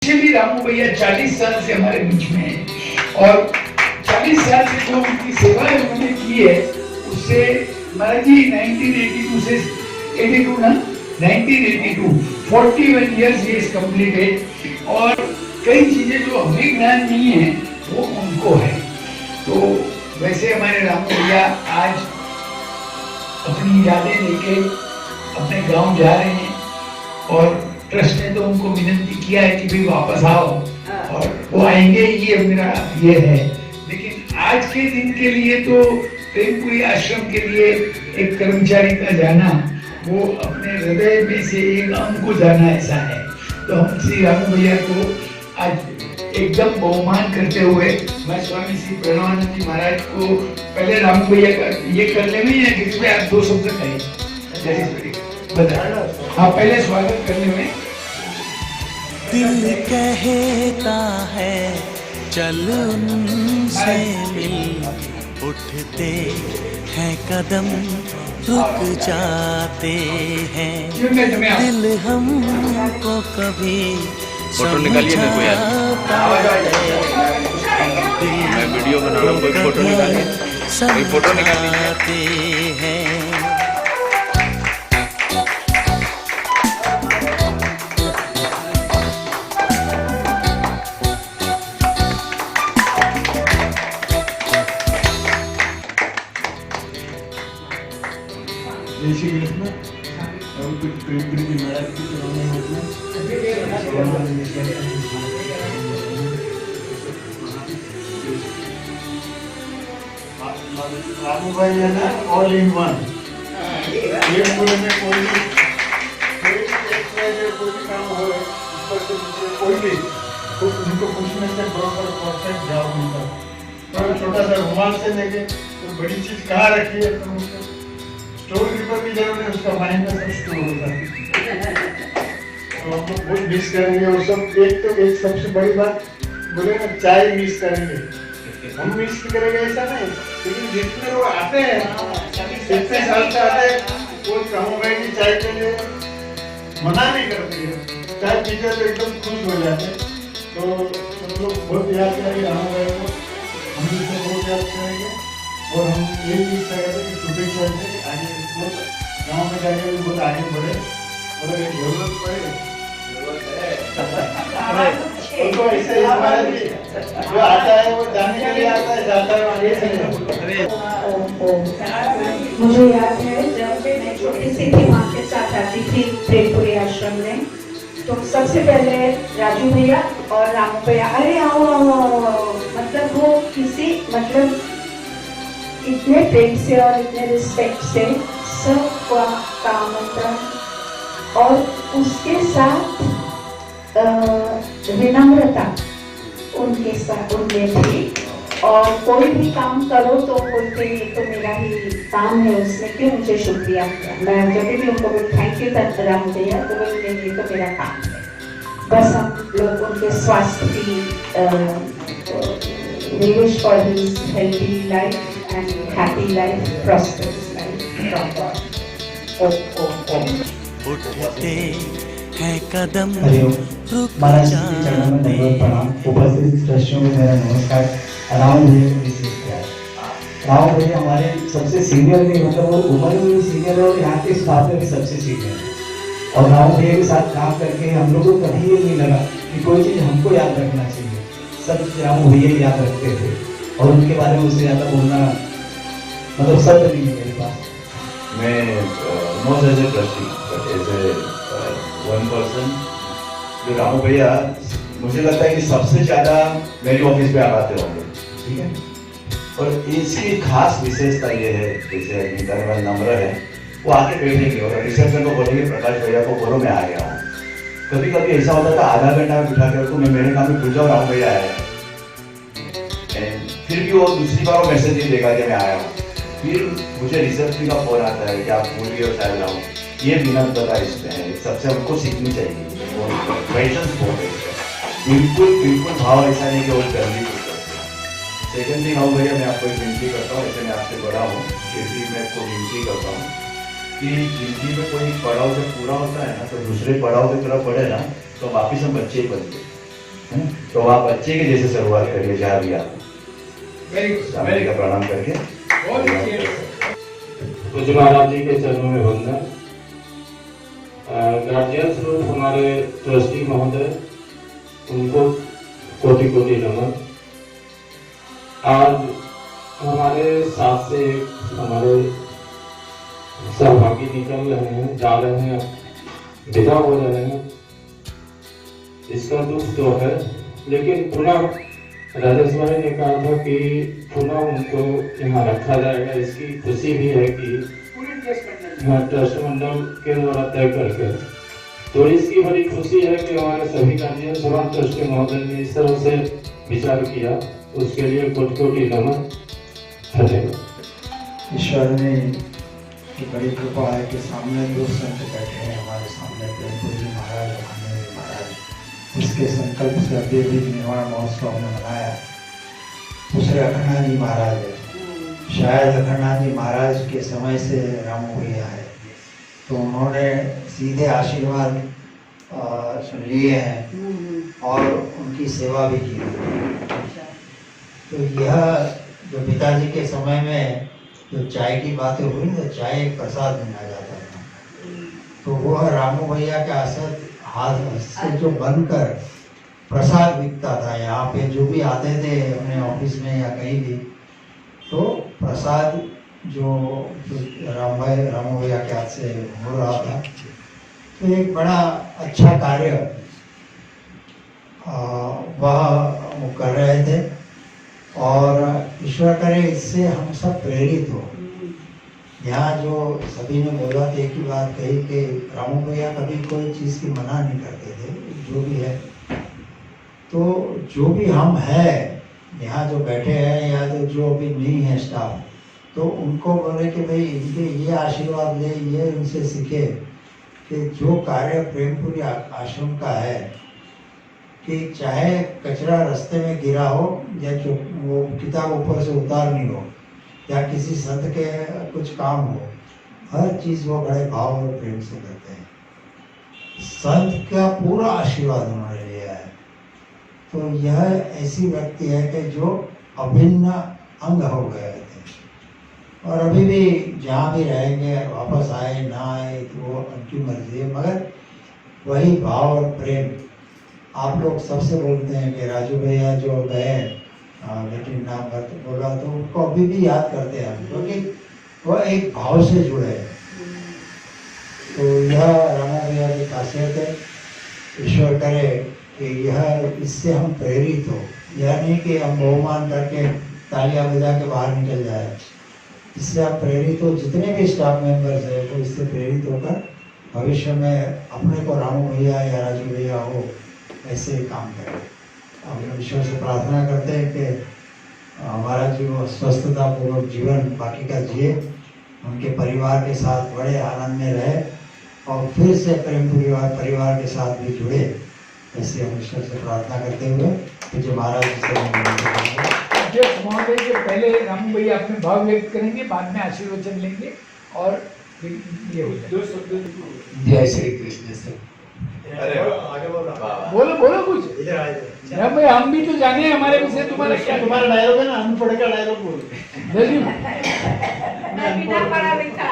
से भी रामू भैया 40 साल से हमारे बीच में है और 40 साल से जो उनकी सेवा उन्होंने की है उससे महाराज जी 1982 से 82 ना 1982 41 years he is completed और कई चीजें जो हमें ज्ञान नहीं है वो उनको है। तो वैसे हमारे रामू भैया आज अपनी यादें लेके अपने गांव जा रहे हैं और ट्रस्ट ने तो उनको विनती किया है कि भाई वापस आओ और वो आएंगे, ये मेरा ये है। लेकिन आज के दिन के लिए तो प्रेमपुरी आश्रम के लिए एक कर्मचारी का जाना वो अपने हृदय में से एक अंग को जाना ऐसा है। तो हम श्री रामू भैया को आज एकदम बहुमान करते हुए मैं स्वामी श्री प्रणवानंद जी महाराज को पहले रामू भैया का ये करने में या किसी में आप दो शब्द कहें बताना। हाँ, पहले स्वागत करने में दिल कहता है चल उनसे मिल, उठते हैं कदम रुक जाते हैं, दिल हमको कभी समझाता है, मैं वीडियो बना रहा हूँ, कोई फोटो निकालिए, कोई फोटो निकालिए हैं। जय श्री कृष्ण। और कुछ प्रेमपुरी की महाराज की चलाने रामू भाई है ना ऑल इन वन। प्रेमपुरी में कोई भी काम हो कोई भी तो उनको पूछने से बराबर परफेक्ट जवाब मिलता है। तो छोटा सा रुमाल से लेके तो बड़ी चीज कहाँ रखी है तो उसको स्टोर कीपर की जरूरत है, उसका माइंड में सब स्टोर होता है। तो हम लोग बहुत मिस करेंगे वो सब। एक सबसे बड़ी बात बोले ना, चाय मिस करेंगे। हम मिस करेंगे ऐसा नहीं, लेकिन जितने लोग आते हैं इतने साल से आते हैं वो रामू भाई की चाय के लिए मना नहीं करते हैं, चाय पीते तो एकदम खुश हो जाते हैं। तो हम लोग बहुत याद करेंगे रामू भाई को, हम इसे बहुत याद करेंगे और हम यही चीज करेंगे कि छोटे शहर से आगे गाँव में जाके भी बहुत आगे बढ़े और अगर जरूरत पड़े उनको ऐसे ही हमारे भी जो आता है वो जाने के लिए आता है, जाता है आगे से। मुझे याद है जब मैं छोटी सी थी माँ के साथ आती थी प्रेमपुरी आश्रम में, तो सबसे पहले राजू भैया और रामू भैया अरे आओ आओ आओ, मतलब वो किसी मतलब इतने प्रेम से और इतने रिस्पेक्ट से सबका आमंत्रण और उसके साथ विनम्रता उनके साथ उनमें थी। और कोई भी काम करो तो बोलते ये तो मेरा ही काम है, उसमें क्यों मुझे शुक्रिया किया। मैं जब भी उनको बोल थैंक यू रामू भैया तो बोलते ये तो मेरा काम है। बस हम लोग उनके स्वास्थ्य की we wish for his healthy life and happy life, prosperous life from God. उठते हैं कदम रुक महाराज जी के चरणों में दंडवत प्रणाम। उपस्थित दर्शकों में मेरा नमस्कार। राम भैया को रिसीव किया। राम भैया हमारे सबसे सीनियर नहीं, मतलब वो उम्र में भी सीनियर है और यहाँ के स्टाफ में भी सबसे सीनियर है। और राम भैया के साथ काम करके हम लोग को कभी ये नहीं लगा कि कोई चीज़ हमको याद रखना चाहिए। सब रामू भैया याद रखते थे और उनके बारे में उससे ज़्यादा बोलना मतलब शब्द नहीं है मेरे पास। मैं not as a trustee but as a one person जो रामू भैया मुझे लगता है कि सबसे ज़्यादा मेरे ऑफिस पे आते होंगे, ठीक है। और इसकी खास विशेषता ये है, जैसे निकलने वाले नंबर है वो आके बैठेंगे और रिसेप्शन को बोलेंगे प्रकाश भैया को बोलो मैं आ गया हूँ। कभी कभी ऐसा होता था आधा घंटा में बिठा कर मैं मेरे काम में भूल जाऊँ रामू भैया आया है, फिर भी वो दूसरी बार वो मैसेज नहीं देगा कि मैं आया हूँ। फिर मुझे रिसेप्शन का फोन आता है कि आप भूल गए हो शायद आऊँ। ये विनम्रता इसमें है, सबसे हमको सीखनी चाहिए। पेशेंस बहुत है, बिल्कुल बिल्कुल भाव ऐसा नहीं कि वो जल्दी कुछ करते हैं। सेकेंड थिंग रामू भैया मैं आपको एक विनती करता हूँ, ऐसे मैं आपसे बड़ा हूँ फिर भी मैं आपको विनती करता हूँ कि जिंदगी में कोई पड़ाव जब पूरा होता है ना तो दूसरे पड़ाव की तरफ बढ़े ना तो वापिस हम बच्चे ही बनते। है ना? तो आप बच्चे के जैसे शुरुआत करिए जहाँ भी आप वेरी गुड, सामने वेरी का गुड, प्रणाम करके बहुत अच्छी है। पूज्य महाराज जी के चरणों में वंदन। गार्जियंस रूप हमारे ट्रस्टी महोदय, उनको कोटि कोटि नमन। आज हमारे साथ से हमारे सहभागी निकल रहे हैं, जा रहे हैं, विदा हो रहे हैं। इसका दुख तो है, लेकिन पुनः राजेश भाई ने कहा था कि पुनः उनको यहाँ रखा जाएगा। इसकी खुशी भी है कि ट्रस्ट मंडल के द्वारा तय करके, तो इसकी बड़ी खुशी है कि हमारे सभी गार्जियन सभा ट्रस्ट के महोदय ने इस तरह से विचार किया, उसके लिए कोटि कोटि नमन। धन्यवाद। ईश्वर ने की बड़ी कृपा है कि सामने दो संत बैठे हैं हमारे सामने, प्रेमपुर जी महाराज और हनुमान महाराज। इसके संकल्प से अभी भी निर्वाण महोत्सव हमने मनाया। दूसरे अखंडा जी महाराज है, शायद अखंडा जी महाराज के समय से रामू भैया है, तो उन्होंने सीधे आशीर्वाद लिए हैं और उनकी सेवा भी की है। तो यह जो पिताजी के समय में जो चाय की बातें हुई, तो चाय एक प्रसाद माना जाता था, तो वह रामू भैया के हाथ से जो बनकर प्रसाद बिकता था। यहाँ पे जो भी आते थे अपने ऑफिस में या कहीं भी, तो प्रसाद जो रामू भैया के हाथ से हो रहा था, तो एक बड़ा अच्छा कार्य वह वो कर रहे थे। और ईश्वर करे इससे हम सब प्रेरित हो। यहाँ जो सभी ने बोला था, एक ही बात कही कि रामू भैया कभी कोई चीज़ की मना नहीं करते थे, जो भी है। तो जो भी हम हैं यहाँ जो बैठे हैं या जो अभी नहीं है स्टाफ, तो उनको बोले कि भाई इनके ये आशीर्वाद ले, ये उनसे सीखे कि जो कार्य प्रेमपुरी आश्रम का है, कि चाहे कचरा रास्ते में गिरा हो या जो वो किताब ऊपर से उतारनी हो या किसी संत के कुछ काम हो, हर चीज़ वो बड़े भाव और प्रेम से करते हैं। संत का पूरा आशीर्वाद उन्होंने लिया है। तो यह ऐसी व्यक्ति है कि जो अभिन्न अंग हो गए थे, और अभी भी जहाँ भी रहेंगे, वापस आए ना आए तो वो उनकी मर्जी है, मगर वही भाव और प्रेम। आप लोग सबसे बोलते हैं कि राजू भैया जो गए लेकिन नाम बोला, तो उनको अभी भी याद करते हैं हम, क्योंकि वो एक भाव से जुड़े हैं। तो यह रामू भैया की खासियत है। ईश्वर करे कि यह इससे हम प्रेरित हो, यह नहीं कि हम बहुमान करके तालियां बजा के बाहर निकल जाए। इससे आप प्रेरित हो, जितने भी स्टाफ मेंबर्स हैं वो इससे प्रेरित होकर भविष्य में अपने को रामू भैया या राजू भैया हो ऐसे ही काम करें। हम ईश्वर से प्रार्थना करते हैं कि हमारा जो स्वस्थता पूर्वक जीवन बाकी का जिए, उनके परिवार के साथ बड़े आनंद में रहे और फिर से प्रेम परिवार के साथ भी जुड़े, ऐसे हम ईश्वर से प्रार्थना करते हुए जो महाराज जी से अध्यक्ष महोदय के पहले रामू भैया अपने भाव व्यक्त करेंगे, बाद में आशीर्वचन लेंगे और फिर ये हो जाएगा। जय श्री कृष्ण सर। बोलो बोलो कुछ। राम भाई हम भी तो जाने हैं हमारे विषय, तुम्हारा क्या? तुम्हारा डायलॉग है ना, अनपढ़ का डायलॉग बोल। जल्दी बिना पढ़ा लिखा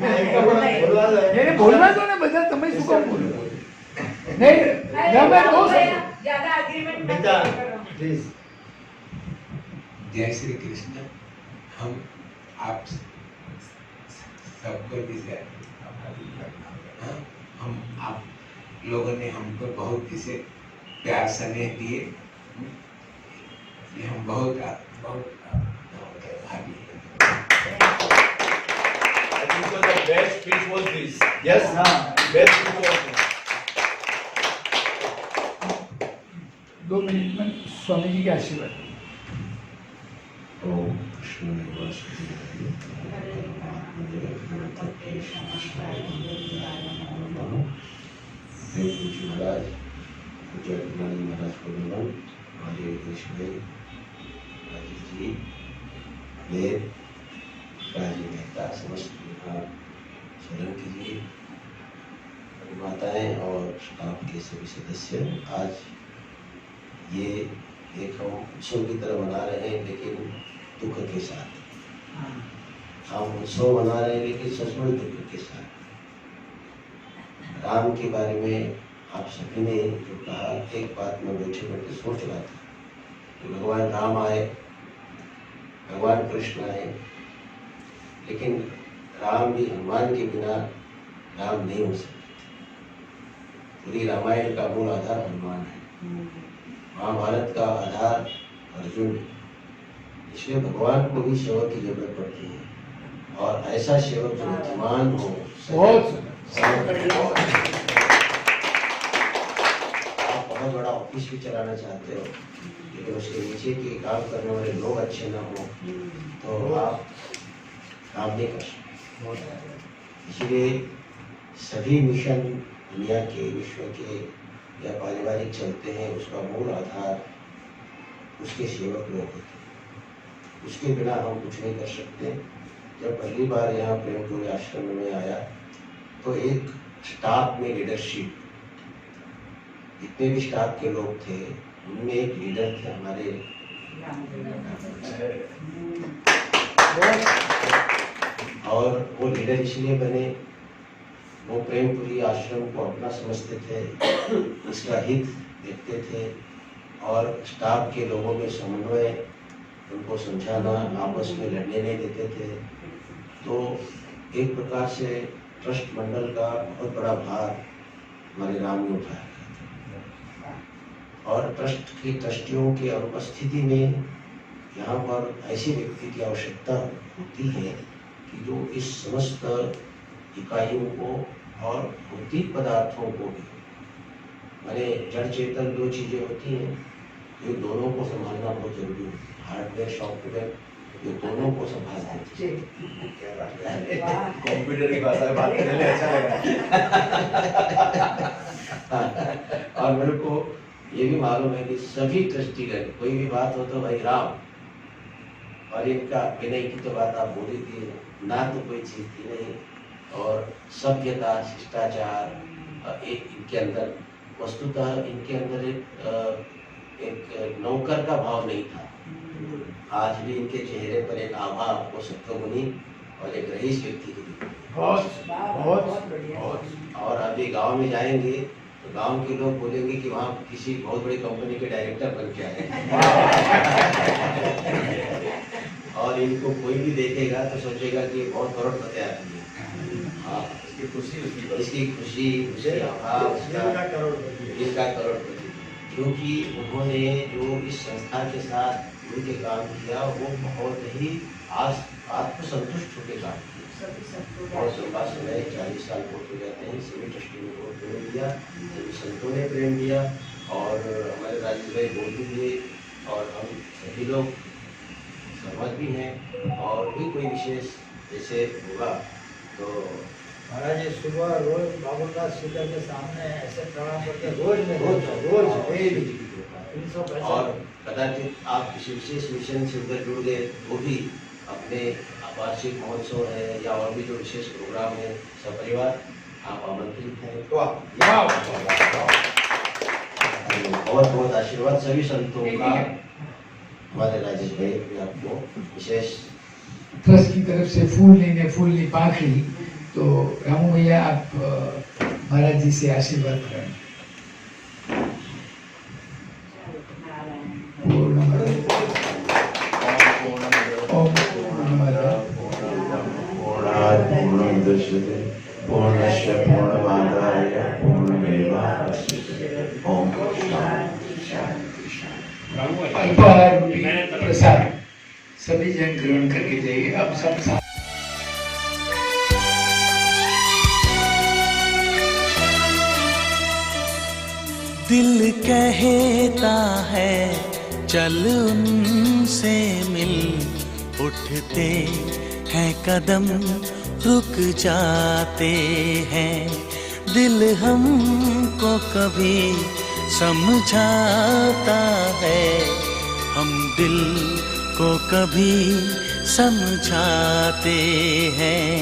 मैंने बोलना तो ना बदल, तुम्हें सुखा बोलो नहीं राम भाई दो ज्यादा एग्रीमेंट मत करो प्लीज। जय श्री कृष्ण। हम आप सबको किसे हम आप लोगों ने हमको बहुत किसे प्यार स्नेह दिए, ये हम बहुत भागी हैं। I think so the best speech was this. Yes? Best speech was this. 2 minute में स्वामी जी के आशीर्वाद। ओम कृष्ण महाराज, महाराज को नमन। हमारे देश में राजेश जी, मेर राजी मेहता, समस्त विभाग, शरण कीजिए, माताएं और स्टाफ के सभी सदस्य। आज ये एक हम उत्सव की तरह मना रहे हैं, लेकिन दुख के साथ। हम उत्सव मना रहे हैं लेकिन सचमुच दुख के साथ। राम के बारे में आप सभी ने जो कहा, एक बात मैं बैठे बैठे सोच रहा था कि भगवान राम आए, भगवान कृष्ण आए, लेकिन राम भी हनुमान के बिना राम नहीं हो सकते। पूरी रामायण का मूल आधार हनुमान है, महाभारत का आधार अर्जुन है। इसलिए भगवान को भी सेवक की जरूरत पड़ती है, और ऐसा सेवक जो बुद्धिमान हो। आप बहुत बड़ा ऑफिस भी चलाना चाहते हो, लेकिन उसके नीचे के काम करने वाले लोग अच्छे ना हो तो आप काम नहीं कर सकते। इसलिए सभी मिशन दुनिया के, विश्व के या पारिवारिक चलते हैं, उसका मूल आधार उसके सेवक लोग होते हैं। उसके बिना हम कुछ नहीं कर सकते। जब पहली बार यहाँ प्रेमपुरी आश्रम में आया तो एक स्टाफ में लीडरशिप, जितने भी स्टाफ के लोग थे उनमें एक लीडर थे हमारे, और वो लीडर इसलिए बने, वो प्रेमपुरी आश्रम को अपना समझते थे, इसका हित देखते थे, और स्टाफ के लोगों में समन्वय, उनको समझाना, आपस में लड़ने नहीं देते थे। तो एक प्रकार से ट्रस्ट मंडल का बहुत बड़ा भार हमारे राम ने उठाया, और ट्रस्ट की ट्रस्टियों की अनुपस्थिति में यहाँ पर ऐसे व्यक्ति की आवश्यकता होती है कि जो इस समस्त इकाइयों को और भौतिक पदार्थों को भी, माने जड़ चेतन दो चीजें होती हैं, ये दोनों को संभालना बहुत जरूरी है। हार्डवेयर सॉफ्टवेयर ये दोनों को संभालते हैं। कंप्यूटर की भाषा में बात करने में अच्छा लगा। और मेरे को ये भी मालूम है कि सभी ट्रस्टीगण, कोई भी बात हो तो भाई राम, और इनका विनय की तो बात आप बोली थी ना, तो कोई चीज थी नहीं, और सभ्यता, शिष्टाचार इनके अंदर, वस्तुतः इनके अंदर एक नौकर का भाव नहीं था। आज भी इनके चेहरे पर एक आभा, वो सत्वगुणी और एक रईस व्यक्ति की दिखती है। और अभी गांव में जाएंगे तो गांव के लोग बोलेंगे कि वहाँ किसी बहुत बड़ी कंपनी के डायरेक्टर बन के आए, और इनको कोई भी देखेगा तो सोचेगा कि बहुत करोड़पति आदमी है। हाँ, इसकी खुशी, उसकी आभा, इसका करोड़पति, क्योंकि उन्होंने जो इस संस्था के साथ मिलकर काम किया वो बहुत ही आत्मसंतुष्ट होकर काम किया। बहुत लंबा समय, 40 साल पूर्ण हो जाते हैं। सभी ट्रस्टी ने बहुत प्रेम दिया, सभी संतों ने प्रेम दिया, और हमारे राजेश भाई बोल भी दिए, और हम सभी लोग सहमत भी हैं। और भी कोई विशेष जैसे होगा तो महाराज ये सुबह रोज बाबूलाल सीता के सामने ऐसे प्रणाम करके रोज डेली। और कदाचित आप किसी विशेष मिशन से उधर जुड़ गए तो भी अपने वार्षिक महोत्सव है या और भी जो विशेष प्रोग्राम है, सपरिवार आप आमंत्रित हैं। बहुत बहुत आशीर्वाद सभी संतों का। हमारे राजेश भाई भी आपको विशेष ट्रस्ट की तरफ से फूलनी पाखड़ी, तो रामू भैया आप महाराज जी से आशीर्वाद करें। पूर्णस्य पूर्णमादाय पूर्णमेवावशिष्यते। ओम अल्पाहार प्रसाद सभी जन ग्रहण करके जाइए। अब सब साथ दिल कहता है चल उनसे मिल, उठते हैं कदम रुक जाते हैं। दिल हमको कभी समझाता है, हम दिल को कभी समझाते हैं।